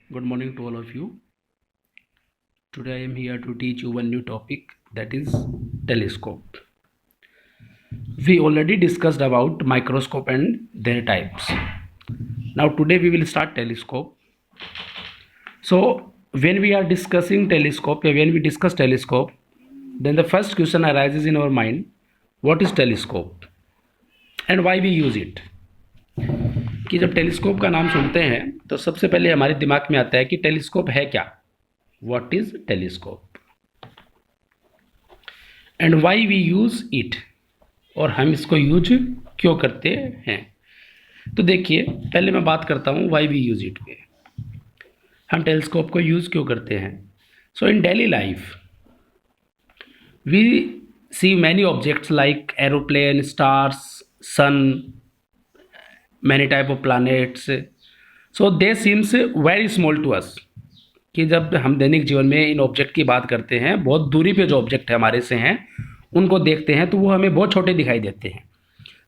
Good morning to all of you. Today I am here to teach you one new topic, that is telescope. We already discussed about microscope and their types. Now today we will start telescope. So when we are discussing telescope, when we discuss telescope, then the first question arises in our mind, what is telescope and why we use it? कि जब telescope का नाम सुनते हैं तो सबसे पहले हमारे दिमाग में आता है कि टेलीस्कोप है क्या, what is telescope and why we use it, और हम इसको यूज क्यों करते हैं। तो देखिए, पहले मैं बात करता हूँ वाई वी यूज़ इट पे। हम टेलीस्कोप को यूज़ क्यों करते हैं। So in daily life we see many objects like aeroplane, stars, sun, many type of planets, so they seems very small to us. कि जब हम दैनिक जीवन में इन ऑब्जेक्ट की बात करते हैं, बहुत दूरी पे जो ऑब्जेक्ट है हमारे से हैं, उनको देखते हैं तो वो हमें बहुत छोटे दिखाई देते हैं।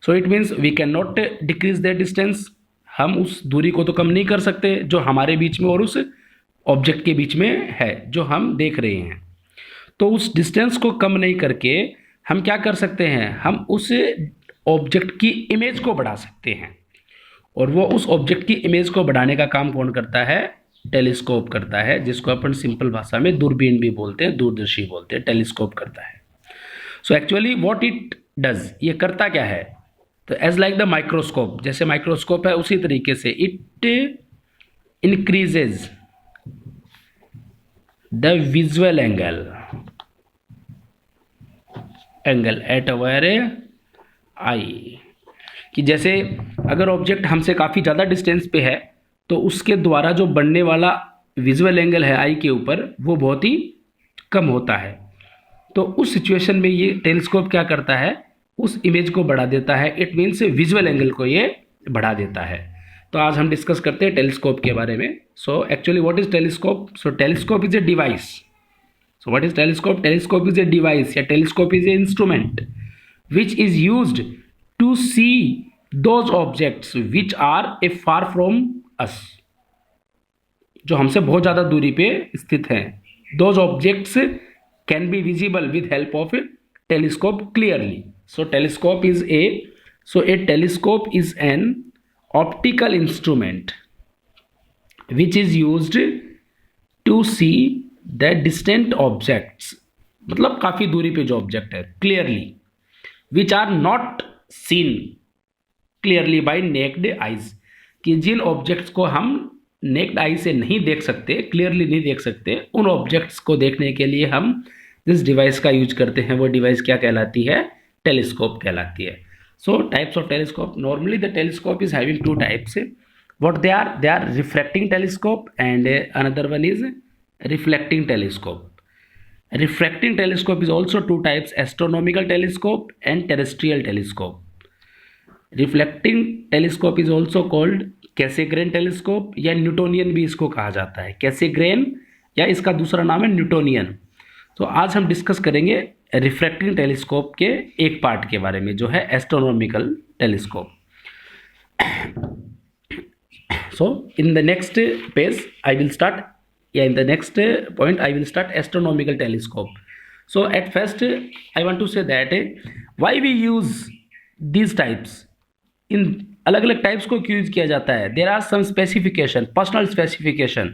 So it means we can not decrease their distance. हम उस दूरी को तो कम नहीं कर सकते जो हमारे बीच में और उस ऑब्जेक्ट के बीच में है जो हम देख रहे हैं। तो उस डिस्टेंस को कम नहीं करके हम क्या कर सकते हैं, हम उस ऑब्जेक्ट की इमेज को बढ़ा सकते हैं। और वो उस ऑब्जेक्ट की इमेज को बढ़ाने का काम कौन करता है, टेलीस्कोप करता है, जिसको अपन सिंपल भाषा में दूरबीन भी बोलते हैं, दूरदर्शी बोलते हैं, टेलीस्कोप करता है। So actually what it does, ये करता क्या है, तो एज लाइक द माइक्रोस्कोप, जैसे माइक्रोस्कोप है उसी तरीके से it increases the visual angle at our eye. कि जैसे अगर ऑब्जेक्ट हमसे काफ़ी ज़्यादा डिस्टेंस पे है तो उसके द्वारा जो बनने वाला विजुअल एंगल है आई के ऊपर, वो बहुत ही कम होता है। तो उस सिचुएशन में ये टेलीस्कोप क्या करता है, उस इमेज को बढ़ा देता है। इट मीन्स विजुअल एंगल को ये बढ़ा देता है। तो आज हम डिस्कस करते हैं टेलीस्कोप के बारे में। So actually what is telescope. So telescope is a device. So what is telescope. Telescope is a device या telescope is a instrument which is used to see those objects which are a far from us, जो हमसे बहुत ज़्यादा दूरी पे स्थित हैं। those objects can be visible with help of a telescope clearly. so a telescope is an optical instrument which is used to see the distant objects, मतलब काफ़ी दूरी पे जो ऑब्जेक्ट है, clearly, which are not seen clearly by necked eyes, कि जिन objects को हम necked आई से नहीं देख सकते, क्लियरली नहीं देख सकते, उन ऑब्जेक्ट्स को देखने के लिए हम जिस डिवाइस का यूज करते हैं वो डिवाइस क्या कहलाती है, टेलीस्कोप कहलाती है। So types of telescope, normally the telescope is having two types. What they are refracting telescope and another one is reflecting telescope. Refracting telescope is also two types, astronomical telescope and terrestrial telescope. Reflecting telescope is also called Cassegrain telescope, या Newtonian भी इसको कहा जाता है, कैसेग्रेन, या इसका दूसरा नाम है न्यूटोनियन। तो आज हम डिस्कस करेंगे रिफ्रैक्टिंग टेलीस्कोप के एक पार्ट के बारे में, जो है astronomical telescope. So in the next page I will start, या in the next point I will start astronomical telescope. So at first I want to say that why we use these types. इन अलग अलग types को क्यों use किया जाता है, there are some specification, personal specification,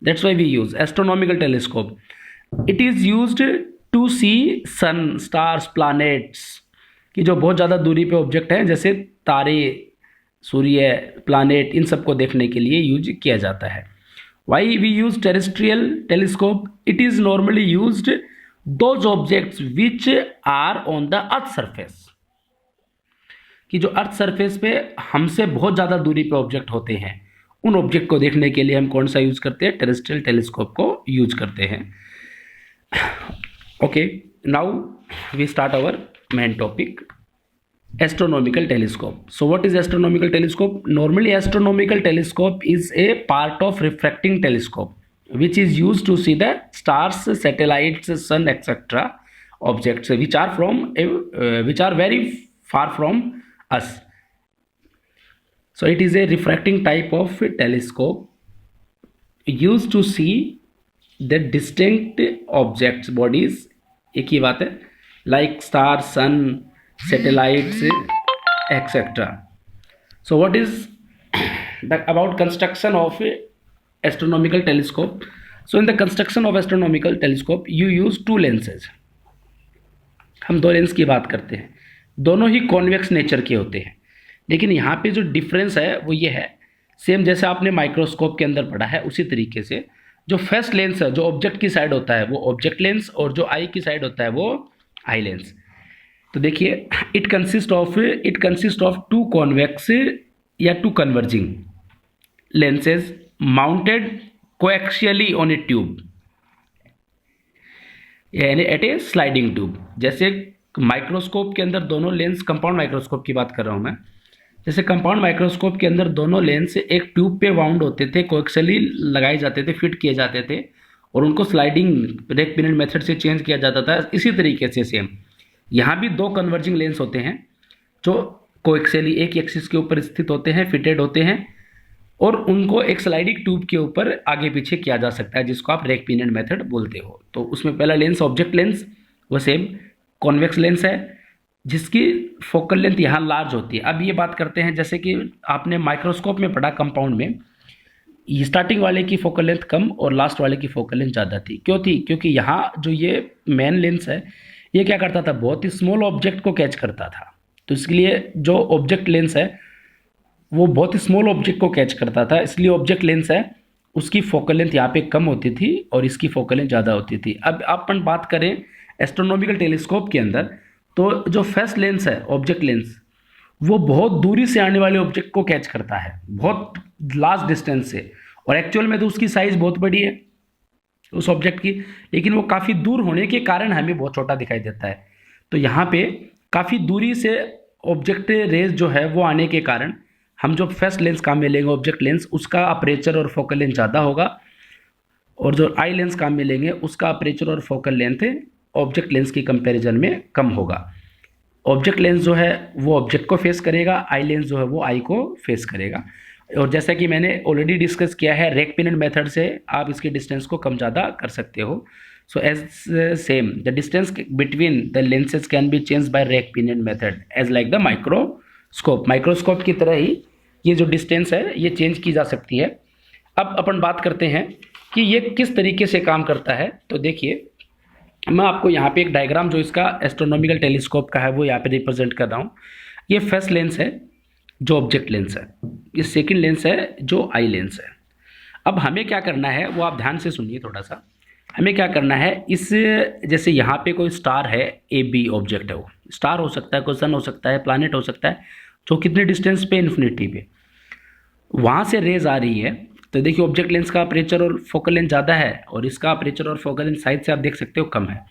that's why we use astronomical telescope. It is used to see sun, stars, planets, कि जो बहुत ज़्यादा दूरी पे ऑब्जेक्ट हैं, जैसे तारे, सूर्य, प्लैनेट, इन सब को देखने के लिए यूज किया जाता है। Why we use terrestrial telescope, it is normally used those objects which are on the earth surface, कि जो अर्थ सरफेस पे हमसे बहुत ज़्यादा दूरी पे ऑब्जेक्ट होते हैं, उन ऑब्जेक्ट को देखने के लिए हम कौन सा यूज़ करते हैं, टेरेस्ट्रियल टेलीस्कोप को यूज करते हैं। Okay, now we start our main topic, astronomical telescope. So what is astronomical telescope. Normally astronomical telescope is a part of refracting telescope which is used to see the stars, satellites, sun, etc. objects which are very far from us. So it is a refracting type of telescope use to see the distinct objects bodies, एक ही बात है, like star, sun, satellites etcetera. So what is the about construction of astronomical telescope. So in the construction of astronomical telescope you use two lenses. हम दो lens की बात करते हैं, दोनों ही कॉन्वेक्स नेचर के होते हैं. लेकिन यहाँ पे जो डिफरेंस है वो ये है, सेम जैसे आपने माइक्रोस्कोप के अंदर पढ़ा है उसी तरीके से जो फर्स्ट लेंस है, जो ऑब्जेक्ट की साइड होता है वो ऑब्जेक्ट लेंस, और जो आई की साइड होता है वो आई लेंस. तो देखिए, it consist of two convex या two converging lenses mounted coaxially on a tube, यानी एट ए स्लाइडिंग ट्यूब. जैसे माइक्रोस्कोप के अंदर दोनों लेंस, कंपाउंड माइक्रोस्कोप की बात कर रहा हूँ मैं, जैसे कंपाउंड माइक्रोस्कोप के अंदर दोनों लेंस एक ट्यूब पे वाउंड होते थे, कोएक्सियली लगाए जाते थे, फिट किए जाते थे, और उनको स्लाइडिंग रेक पिनियन मेथड से चेंज किया जाता था. इसी तरीके से सेम यहाँ भी दो कन्वर्जिंग लेंस होते हैं जो कोएक्सियली एक एक्सिस के ऊपर स्थित होते हैं, फिटेड होते हैं, और उनको एक स्लाइडिंग ट्यूब के ऊपर आगे पीछे किया जा सकता है, जिसको आप रेक पिनियन मेथड बोलते हो. तो उसमें पहला लेंस ऑब्जेक्ट लेंस, वो सेम कॉन्वेक्स लेंस है जिसकी फोकल लेंथ यहाँ लार्ज होती है. अब ये बात करते हैं, जैसे कि आपने माइक्रोस्कोप में पढ़ा कंपाउंड में, स्टार्टिंग वाले की फोकल लेंथ कम और लास्ट वाले की फोकल लेंथ ज़्यादा थी. क्यों थी? क्योंकि यहाँ जो ये मेन लेंस है ये क्या करता था, बहुत ही स्मॉल ऑब्जेक्ट को कैच करता था. तो इसलिए जो ऑब्जेक्ट लेंस है वो बहुत ही स्मॉल ऑब्जेक्ट को कैच करता था, इसलिए ऑब्जेक्ट लेंस है उसकी फोकल लेंथ यहाँ पे कम होती थी और इसकी फोकल लेंथ ज़्यादा होती थी. अब अपन बात करें एस्ट्रोनॉमिकल टेलीस्कोप के अंदर, तो जो फर्स्ट लेंस है ऑब्जेक्ट लेंस, वो बहुत दूरी से आने वाले ऑब्जेक्ट को कैच करता है, बहुत लार्ज डिस्टेंस से, और एक्चुअल में तो उसकी साइज़ बहुत बड़ी है उस ऑब्जेक्ट की, लेकिन वो काफ़ी दूर होने के कारण हमें बहुत छोटा दिखाई देता है. तो यहाँ पे काफ़ी दूरी से ऑब्जेक्ट रेज जो है वो आने के कारण हम जो फर्स्ट लेंस काम में लेंगे ऑब्जेक्ट लेंस, उसका अपर्चर और फोकल लेंथ ज़्यादा होगा, और जो आई लेंस काम में लेंगे उसका अपर्चर और फोकल लेंथ ऑब्जेक्ट लेंस की कंपैरिजन में कम होगा. ऑब्जेक्ट लेंस जो है वो ऑब्जेक्ट को फेस करेगा, आई लेंस जो है वो आई को फेस करेगा. और जैसा कि मैंने ऑलरेडी डिस्कस किया है, रेक पिनियन मेथड से आप इसके डिस्टेंस को कम ज़्यादा कर सकते हो. So as same the distance between the lenses can be change by rack pinion method as like the microscope. Microscope की तरह ही ये जो डिस्टेंस है ये चेंज की जा सकती है. अब अपन बात करते हैं कि ये किस तरीके से काम करता है. तो देखिए, मैं आपको यहाँ पे एक डायग्राम जो इसका एस्ट्रोनॉमिकल टेलीस्कोप का है वो यहाँ पे रिप्रेजेंट कर रहा हूँ. ये फर्स्ट लेंस है जो ऑब्जेक्ट लेंस है, ये सेकंड लेंस है जो आई लेंस है. अब हमें क्या करना है वो आप ध्यान से सुनिए थोड़ा सा. हमें क्या करना है, इस जैसे यहाँ पे कोई स्टार है, ए बी ऑब्जेक्ट है, वो स्टार हो सकता है, कोई सन हो सकता है, प्लैनेट हो सकता है, जो कितने डिस्टेंस पे, इन्फिनिटी पे, वहाँ से रेज आ रही है. तो देखिए ऑब्जेक्ट लेंस का अपर्चर और फोकल लेंथ ज़्यादा है और इसका अपर्चर और फोकल लेंथ साइड से आप देख सकते हो कम है.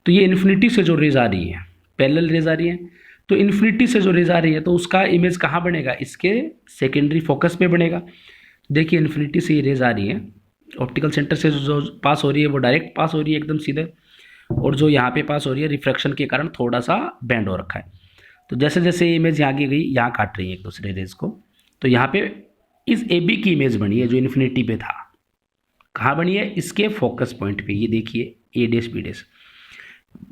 तो ये इन्फिनिटी से जो रेज आ रही है, पैरेलल रेज आ रही है, तो इन्फिनिटी से जो रेज आ रही है तो उसका इमेज कहाँ बनेगा, इसके सेकेंडरी फोकस पे बनेगा. देखिए इन्फिनिटी से ये रेज आ रही है, ऑप्टिकल सेंटर से जो पास हो रही है वो डायरेक्ट पास हो रही है एकदम सीधे, और जो यहाँ पे पास हो रही है रिफ्रैक्शन के कारण थोड़ा सा बैंड हो रखा है. तो जैसे जैसे इमेज यहाँ की गई, यहाँ काट रही है एक दूसरे रेज को, तो यहाँ पे इस ए बी की इमेज बनी है जो इन्फिनिटी पे था. कहाँ बनी है, इसके फोकस पॉइंट पे. ये देखिए A dash B dash,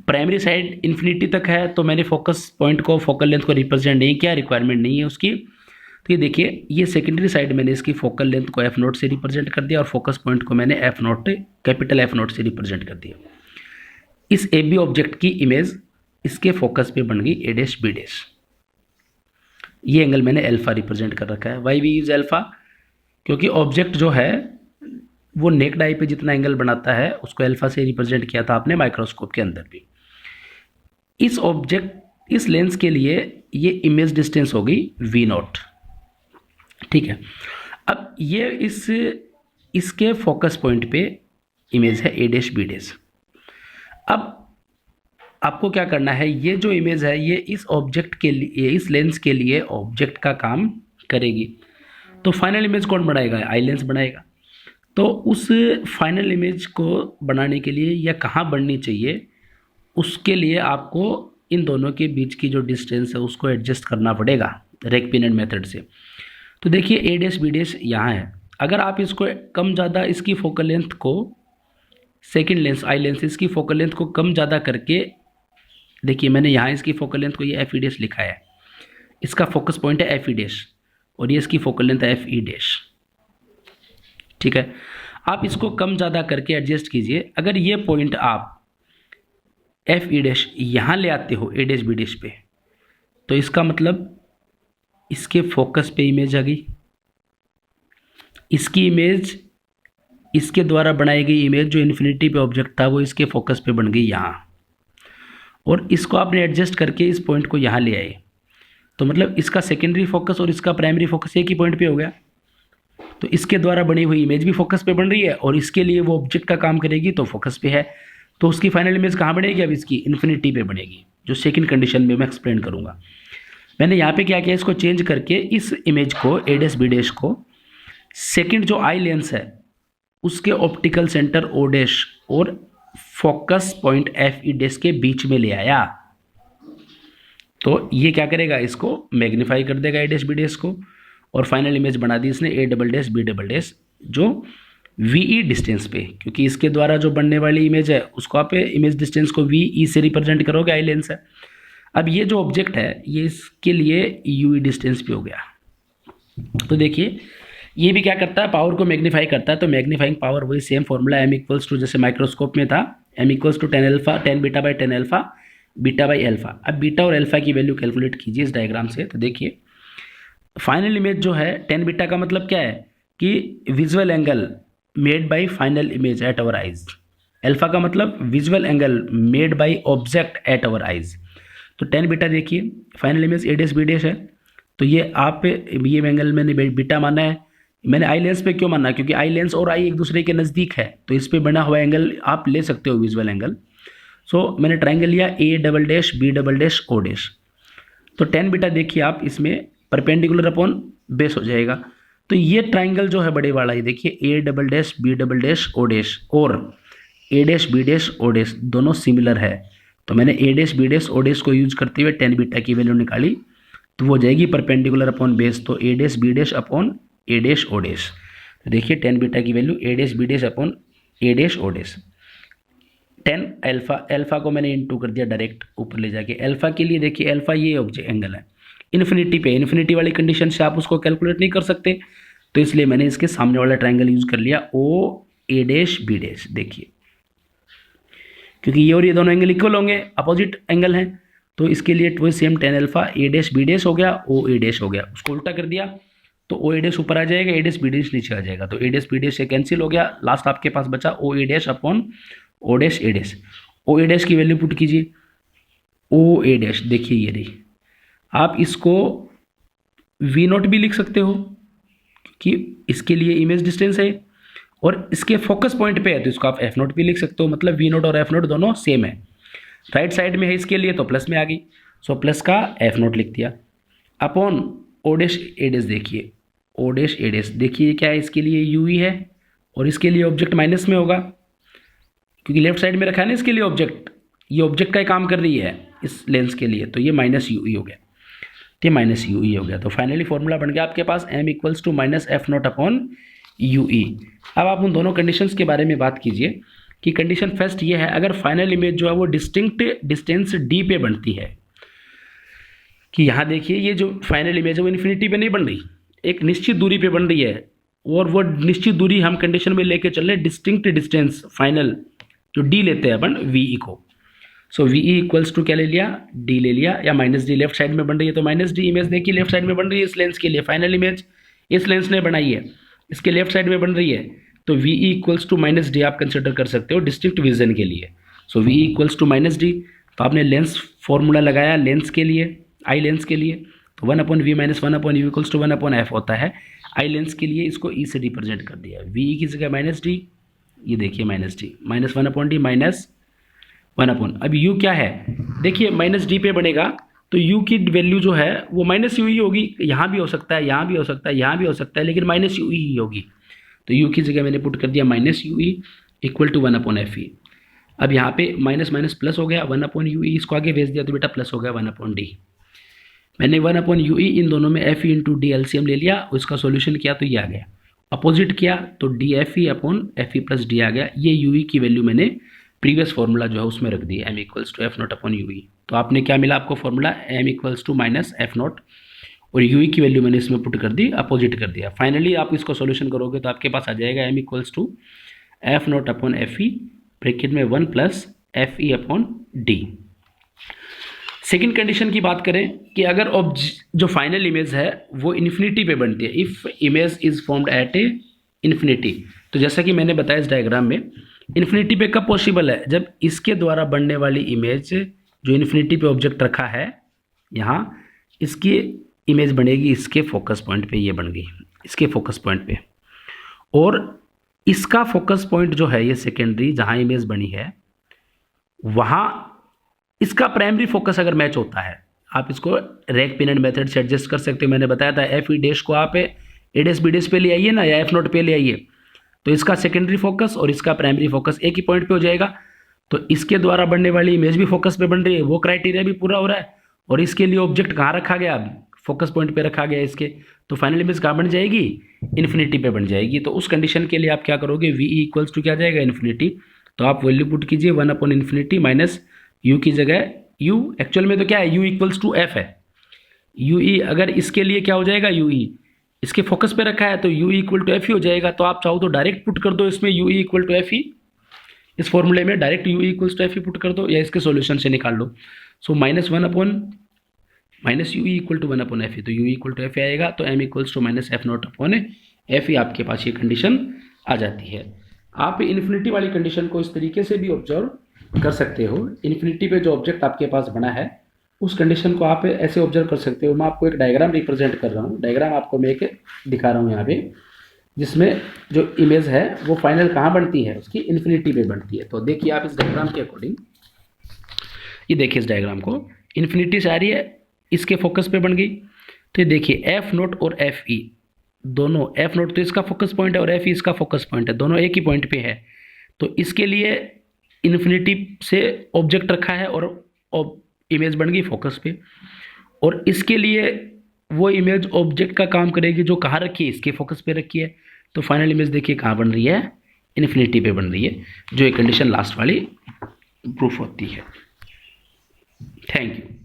primary side infinity तक है, तो मैंने फोकस पॉइंट को, फोकल लेंथ को रिप्रेजेंट नहीं किया, रिक्वायरमेंट नहीं है उसकी. तो ये देखिए, ये सेकेंडरी साइड मैंने इसकी फोकल लेंथ को एफ नोट से रिप्रेजेंट कर दिया और फोकस पॉइंट को मैंने F note, capital F note से रिप्रेजेंट कर दिया. इस ए बी ऑब्जेक्ट की इमेज इसके फोकस पे बन गई ए डैश बी डैश. ये एंगल मैंने अल्फा रिप्रेजेंट कर रखा है. वाई वी यूज अल्फा, क्योंकि ऑब्जेक्ट जो है वो नेक्ड आई पे जितना एंगल बनाता है उसको अल्फा से रिप्रेजेंट किया था आपने माइक्रोस्कोप के अंदर भी. इस ऑब्जेक्ट, इस लेंस के लिए ये इमेज डिस्टेंस हो गई वी नॉट. ठीक है, अब ये इसके फोकस पॉइंट पे इमेज है ए डैश बी डैश. अब आपको क्या करना है, ये जो इमेज है ये इस ऑब्जेक्ट के लिए, इस लेंस के लिए ऑब्जेक्ट का काम करेगी. तो फाइनल इमेज कौन बनाएगा, आई लेंस बनाएगा. तो उस फाइनल इमेज को बनाने के लिए या कहाँ बननी चाहिए, उसके लिए आपको इन दोनों के बीच की जो डिस्टेंस है उसको एडजस्ट करना पड़ेगा रेक पिनियन मेथड से. तो देखिए ए डैश बी डैश यहाँ है. अगर आप इसको कम ज़्यादा इसकी फोकल लेंथ को, सेकंड लेंस आई लेंस, इसकी फोकल लेंथ को कम ज़्यादा करके, देखिए मैंने यहाँ इसकी फोकल लेंथ को ये एफ ई डैश लिखा है, इसका फोकस पॉइंट है एफ ई डैश और ये इसकी फोकल लेंथ है एफ ई डैश, ठीक है। आप इसको कम ज़्यादा करके एडजस्ट कीजिए। अगर ये पॉइंट आप एफ ई डैश यहाँ ले आते हो ए डैश बी डैश पे, तो इसका मतलब इसके फोकस पे इमेज आ गई, इसकी इमेज, इसके द्वारा बनाई गई इमेज जो इन्फिनिटी पे ऑब्जेक्ट था वो इसके फोकस पे बन गई यहाँ, और इसको आपने एडजस्ट करके इस पॉइंट को यहाँ ले आए, तो मतलब इसका सेकेंडरी फोकस और इसका प्राइमरी फोकस एक ही पॉइंट पे हो गया। तो इसके द्वारा बनी हुई इमेज भी फोकस पे बन रही है और इसके लिए वो ऑब्जेक्ट का काम करेगी तो फोकस पे है, तो उसकी फाइनल इमेज कहाँ बनेगी, अब इसकी इन्फिनिटी पे बनेगी, जो सेकंड कंडीशन में मैं एक्सप्लेन करूँगा। मैंने यहाँ पे क्या किया, इसको चेंज करके इस इमेज को ए डैश बी डैश को सेकंड जो आई लेंस है उसके ऑप्टिकल सेंटर ओ डैश और focus point F E dash के बीच में ले आया, तो ये क्या करेगा, इसको मैग्नीफाई कर देगा ए डैश बी डैश को, और फाइनल इमेज बना दी इसने A double dash B double dash जो वी ई डिस्टेंस पे, क्योंकि इसके द्वारा जो बनने वाली इमेज है उसको आप इमेज डिस्टेंस को वी ई से रिप्रेजेंट करोगे, आई लेंस है। अब ये जो ऑब्जेक्ट है ये इसके लिए यू ई डिस्टेंस पे हो गया, तो देखिए ये भी क्या करता है, पावर को मैग्नीफाई करता है, तो मैग्नीफाइंग पावर वही same formula M equals to, जैसे माइक्रोस्कोप में था, M equals to 10 alpha 10 beta by 10 alpha beta by alpha. अब बीटा और अल्फा की वैल्यू कैलकुलेट कीजिए इस डायग्राम से, तो देखिए फाइनल इमेज जो है 10 बीटा का मतलब क्या है कि visual angle made by final image at our eyes, alpha का मतलब visual angle made by object at our eyes. तो 10 बीटा देखिए final image A dash B dash है, तो ये आप ये एंगल मैंने बीटा माना है, मैंने आई लेंस पे क्यों माना, क्योंकि आई लेंस और आई एक दूसरे के नज़दीक है, तो इस पे बना हुआ एंगल आप ले सकते हो विजुअल एंगल। सो मैंने ट्राइंगल लिया A double dash B double dash O dash, तो 10 बीटा देखिए आप इसमें परपेंडिकुलर अपॉन बेस हो जाएगा, तो ये ट्राइंगल जो है बड़े वाला, ये देखिए A double dash B double dash O dash और A dash B dash O dash दोनों सिमिलर है, तो मैंने A dash B dash O dash को यूज करते हुए 10 बीटा की वैल्यू निकाली, तो वो हो जाएगी परपेंडिकुलर अपॉन बेस, तो A dash B dash upon A dash O dash. तो देखिए 10 बीटा की value A dash B dash upon A dash O dash. 10 alpha, alpha को मैंने इनटू कर दिया डायरेक्ट ऊपर ले जाके, अल्फा के लिए देखिए अल्फा ये ऑब्जेक्ट एंगल है इन्फिनिटी पे, इन्फिनिटी वाली कंडीशन से आप उसको कैलकुलेट नहीं कर सकते, तो इसलिए मैंने इसके सामने वाला ट्राइंगल यूज कर लिया ओ ए डैश बी डैश। देखिए क्योंकि ये और ये दोनों एंगल इक्वल होंगे, अपोजिट एंगल हैं, तो इसके लिए वही सेम 10 अल्फा ए डैश बी डैश हो गया, ओ ए डैश हो गया, उसको उल्टा कर दिया तो ओ ए डैश ऊपर आ जाएगा, ए डैश बी डैश नीचे आ जाएगा, तो ए डैश बी डैश से कैंसिल हो गया, लास्ट आपके पास बचा ओ ए डैश अपॉन ओ डैश ए डैश। ओ ए डैश की वैल्यू पुट कीजिए, ओ ए डैश देखिए ये रही, आप इसको वी नोट भी लिख सकते हो क्योंकि इसके लिए इमेज डिस्टेंस है और इसके फोकस पॉइंट पे है, तो इसको आप एफ नोट भी लिख सकते हो, मतलब वी नोट और एफ नोट दोनों सेम है, राइट साइड में है इसके लिए तो प्लस में आ गई, सो प्लस का एफ नोट लिख दिया अपॉन ओ डैश ए डैश। देखिए ओ डैश ए डैश देखिए क्या है, इसके लिए यू ई है और इसके लिए ऑब्जेक्ट माइनस में होगा क्योंकि लेफ्ट साइड में रखा है ना इसके लिए ऑब्जेक्ट, ये ऑब्जेक्ट का ही काम कर रही है इस लेंस के लिए, तो ये माइनस यू ई हो गया, ये माइनस यू ई हो गया, तो फाइनली फॉर्मूला बन गया आपके पास M equals to minus F naught upon U E. अब आप उन दोनों कंडीशंस के बारे में बात कीजिए कि कंडीशन फर्स्ट ये है, अगर फाइनल इमेज जो है वो डिस्टिंक्ट डिस्टेंस डी पे बनती है, कि यहाँ देखिए ये जो फाइनल इमेज है वो इन्फिनिटी पे नहीं बन रही, एक निश्चित दूरी पे बन रही है, और वो निश्चित दूरी हम कंडीशन में लेके चल रहे डिस्टिंक्ट डिस्टेंस फाइनल जो डी लेते हैं अपन वी ई को, so V E equals to क्या ले लिया, डी ले लिया, या माइनस डी लेफ्ट साइड में बन रही है तो माइनस डी इमेज देखिए लेफ्ट साइड में बन रही है इस लेंस के लिए, फाइनल इमेज इस लेंस ने बनाई है इसके लेफ्ट साइड में बन रही है, तो V E equals to minus D आप कंसिडर कर सकते हो डिस्टिंक्ट विजन के लिए, so V E equals to minus D, तो आपने लेंस फॉर्मूला लगाया लेंस के लिए, आई लेंस के लिए, तो 1 upon V minus 1 upon U equals to 1 upon F होता है, आई लेंस के लिए इसको ई से रिप्रेजेंट कर दिया, वी ई की जगह माइनस डी, ये देखिए minus D, minus 1 upon D minus 1 upon, अब यू क्या है देखिए माइनस डी पे बनेगा, तो यू की वैल्यू जो है वो माइनस यू ही होगी, यहाँ भी हो सकता है, यहाँ भी हो सकता है, यहाँ भी हो सकता है, लेकिन माइनस यू ही होगी, तो यू की जगह मैंने पुट कर दिया minus U E equal to 1 upon F E. अब यहाँ पे माइनस माइनस प्लस हो गया, 1 अपॉन यू ई इसको आगे भेज दिया तो बेटा प्लस हो गया 1 अपॉन डी, मैंने 1 अपॉन यू ई इन दोनों में F E into D LCM ले लिया, उसका सॉल्यूशन किया तो ये आ गया, अपोजिट किया तो D F E upon F E plus D आ गया। ये यू ई की वैल्यू मैंने प्रीवियस फार्मूला जो है उसमें रख दी, M equals to F not upon U E. तो आपने क्या मिला आपको formula, M equals to minus F naught, और यू ई की वैल्यू मैंने इसमें पुट कर दी, अपोजिट कर दिया। फाइनली आप इसको सॉल्यूशन करोगे तो आपके पास आ जाएगा M equals to F not upon F E bracket में 1 plus F E upon D. Second condition की बात करें कि अगर जो फाइनल इमेज है वो इन्फिनिटी पे बनती है, if image is formed at A infinity, तो जैसा कि मैंने बताया इस डायग्राम में, इन्फिनिटी पे कब पॉसिबल है, जब इसके द्वारा बनने वाली इमेज जो इन्फिनिटी पे ऑब्जेक्ट रखा है यहाँ, इसकी इमेज बनेगी इसके फोकस पॉइंट पे, ये बन गई इसके फोकस पॉइंट पे, और इसका फोकस पॉइंट जो है ये सेकेंडरी जहाँ इमेज बनी है वहाँ इसका प्राइमरी फोकस अगर मैच होता है, आप इसको रैक पिन एंड मेथड से एडजस्ट कर सकते हो। मैंने बताया था एफ ई डैश को आप ए डैश बी डैश पे ले आइए ना, या एफ नोट पे ले आइए, तो इसका सेकेंडरी फोकस और इसका प्राइमरी फोकस एक ही पॉइंट पे हो जाएगा। तो इसके द्वारा बनने वाली इमेज भी फोकस पे बन रही है, वो क्राइटेरिया भी पूरा हो रहा है, और इसके लिए ऑब्जेक्ट कहाँ रखा गया, फोकस पॉइंट पे रखा गया इसके, तो फाइनल इमेज कहाँ बन जाएगी, इन्फिनिटी पे बन जाएगी। तो उस कंडीशन के लिए आप क्या करोगे, वी ई इक्वल्स टू क्या जाएगा, इन्फिनिटी, तो आप वैल्यू पुट कीजिए 1 अपॉन इन्फिनिटी माइनस यू की जगह यू, एक्चुअल में तो क्या है, यू इक्वल्स टू एफ है, यू ई अगर इसके लिए क्या हो जाएगा, यू ई इसके फोकस पे रखा है तो यू इक्वल टू एफ ही हो जाएगा। तो आप चाहो तो डायरेक्ट पुट कर दो इसमें यू इक्वल टू एफ ही, इस फॉर्मूले में direct U equals to F ही पुट कर दो, या इसके सॉल्यूशन से निकाल लो। So -1 upon minus U equal to 1 upon F ही, तो यू इक्वल टू एफ ही आएगा, तो M equals to minus F not upon F ही, आपके पास ये कंडीशन आ जाती है। आप इन्फिनिटी वाली कंडीशन को इस तरीके से भी ऑब्जर्व कर सकते हो, इन्फिनिटी पे जो ऑब्जेक्ट आपके पास बना है उस कंडीशन को आप ऐसे ऑब्जर्व कर सकते हो। मैं आपको एक डायग्राम रिप्रेजेंट कर रहा हूँ, डायग्राम आपको मैं एक दिखा रहा हूँ यहाँ पे, जिसमें जो इमेज है वो फाइनल कहाँ बनती है, उसकी इन्फिनिटी पे बनती है। तो देखिए आप इस डायग्राम के अकॉर्डिंग, ये देखिए इस डायग्राम को, इन्फिनिटी से आ रही है, इसके फोकस पे बन गई। तो ये देखिए एफ नोट और एफ ई दोनों, एफ नोट तो इसका फोकस पॉइंट है और एफ ई इसका फोकस पॉइंट है, दोनों एक ही पॉइंट पे है। तो इसके लिए इन्फिनिटी से ऑब्जेक्ट रखा है और इमेज बन गई फोकस पे, और इसके लिए वो इमेज ऑब्जेक्ट का काम करेगी जो कहाँ रखी है, इसके फोकस पे रखी है। तो फाइनल इमेज देखिए कहाँ बन रही है, इन्फिनिटी पे बन रही है, जो एक कंडीशन लास्ट वाली प्रूफ होती है। Thank you.